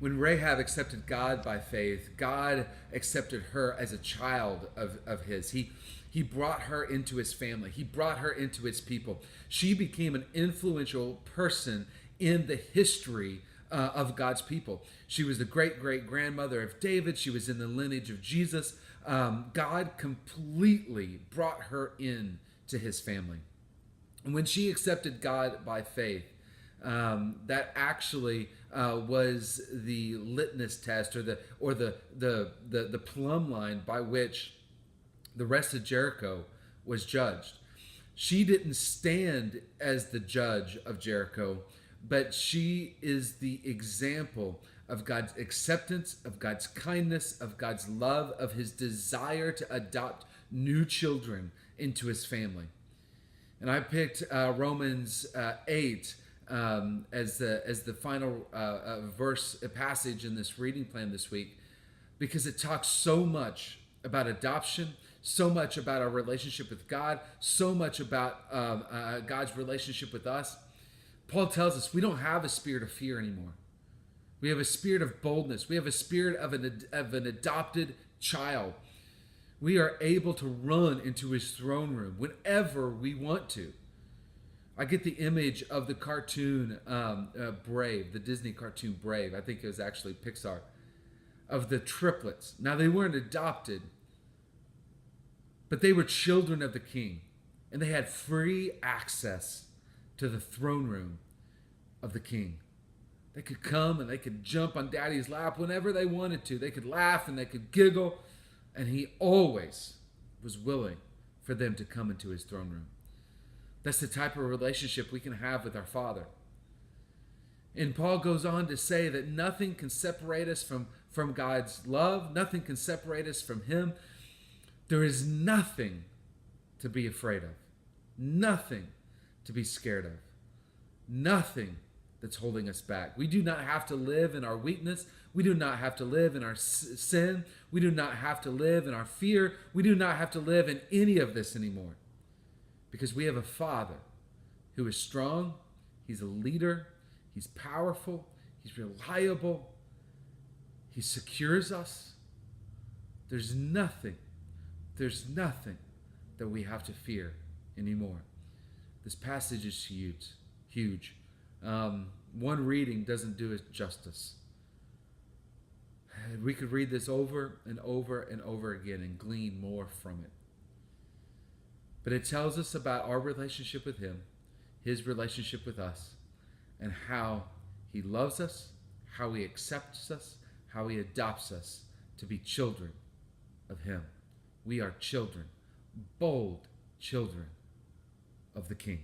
When Rahab accepted God by faith, God accepted her as a child of his. He brought her into his family. He brought her into his people. She became an influential person in the history of God's people. She was the great great grandmother of David. She was in the lineage of Jesus. God completely brought her in to his family. And when she accepted God by faith, that actually was the litmus test, or the plumb line by which the rest of Jericho was judged. She didn't stand as the judge of Jericho, but she is the example of God's acceptance, of God's kindness, of God's love, of his desire to adopt new children into his family. And I picked Romans 8 as the final passage in this reading plan this week, because it talks so much about adoption, so much about our relationship with God, so much about God's relationship with us. Paul tells us we don't have a spirit of fear anymore. We have a spirit of boldness. We have a spirit of an adopted child. We are able to run into his throne room whenever we want to. I get the image of the cartoon Brave, the Disney cartoon Brave. I think it was actually Pixar, of the triplets. Now, they weren't adopted, but they were children of the king, and they had free access to the throne room of the king. They could come and they could jump on daddy's lap whenever they wanted to. They could laugh and they could giggle, and he always was willing for them to come into his throne room. That's the type of relationship we can have with our Father. And Paul goes on to say that nothing can separate us from God's love. Nothing can separate us from him. There is nothing to be afraid of. Nothing to be scared of. Nothing that's holding us back. We do not have to live in our weakness. We do not have to live in our sin. We do not have to live in our fear. We do not have to live in any of this anymore, because we have a Father who is strong. He's a leader. He's powerful. He's reliable. He secures us. There's nothing that we have to fear anymore. This passage is huge. One reading doesn't do it justice. We could read this over and over and over again and glean more from it. But it tells us about our relationship with him, his relationship with us, and how he loves us, how he accepts us, how he adopts us to be children of him. We are children, bold children of the King.